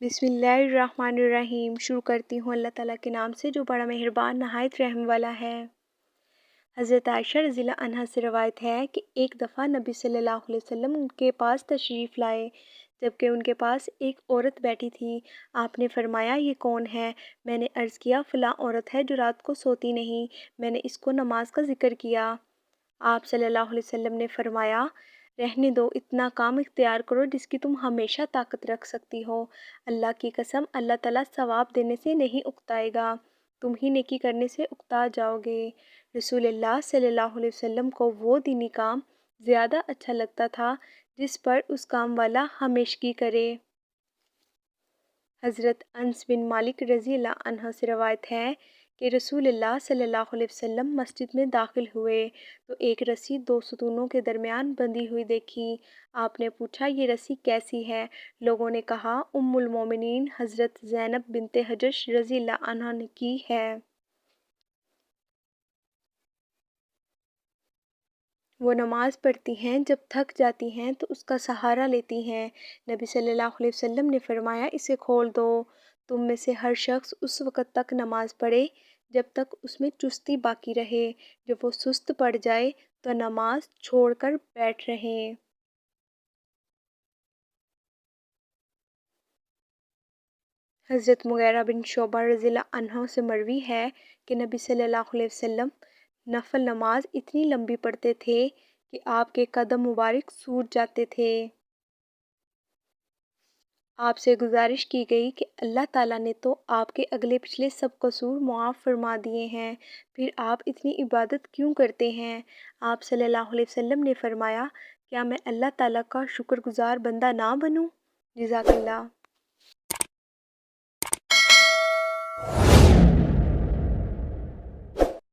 बिस्मिल्लाहिर्रहमानिर्रहीम। शुरू करती हूँ अल्लाह ताला के नाम से जो बड़ा मेहरबान नहायत रहम वाला है। हज़रत आयशा रज़ियल्लाहु अन्हा से रवायत है कि एक दफ़ा नबी सल्लल्लाहु अलैहि वसल्लम उनके पास तशरीफ़ लाए, जबकि उनके पास एक औरत बैठी थी। आपने फरमाया, ये कौन है? मैंने अर्ज़ किया, फ़लाँ औरत है जो रात को सोती नहीं। मैंने इसको नमाज का ज़िक्र किया। आप सल्लल्लाहु अलैहि वसल्लम ने फरमाया, रहने दो, इतना काम इख्तियार करो जिसकी तुम हमेशा ताकत रख सकती हो। अल्लाह की कसम, अल्लाह ताला सवाब देने से नहीं उकताएगा, तुम ही नेकी करने से उकता जाओगे। रसूलुल्लाह सल्लल्लाहु अलैहि वसल्लम को वो दीनी काम ज़्यादा अच्छा लगता था जिस पर उस काम वाला हमेशगी करे। हज़रत अनस बिन मालिक रज़ियल्लाहु अन्हु से रवायत है कि रसूलुल्लाह सल्लल्लाहु अलैहि वसल्लम मस्जिद में दाखिल हुए तो एक रस्सी दो सतूनों के दरमियान बंधी हुई देखी। आपने पूछा, ये रस्सी कैसी है? लोगों ने कहा, उम्मुल मोमिनीन हज़रत ज़ैनब बिनते हजश रज़ियल्लाहु अन्हा की है। वो नमाज़ पढ़ती हैं, जब थक जाती हैं तो उसका सहारा लेती हैं। नबी सल्लल्लाहु अलैहि वसल्लम ने फरमाया, इसे खोल दो। तुम में से हर शख्स उस वक़्त तक नमाज़ पढ़े जब तक उसमें चुस्ती बाकी रहे। जब वो सुस्त पड़ जाए तो नमाज छोड़कर बैठ रहें। हज़रत मुग़ीरा बिन शोबा रज़ियल्लाहु अन्हु से मरवी है कि नबी सल्लल्लाहु अलैहि वसल्लम नफल नमाज इतनी लंबी पढ़ते थे कि आपके कदम मुबारक सूज जाते थे। आपसे गुजारिश की गई कि अल्लाह ताला ने तो आपके अगले पिछले सब कसूर मुआफ़ फरमा दिए हैं, फिर आप इतनी इबादत क्यों करते हैं? आप सल्लल्लाहु अलैहि वसल्लम ने फरमाया, क्या मैं अल्लाह ताला का शुक्रगुज़ार बंदा ना बनूं? जज़ाकल्लाह।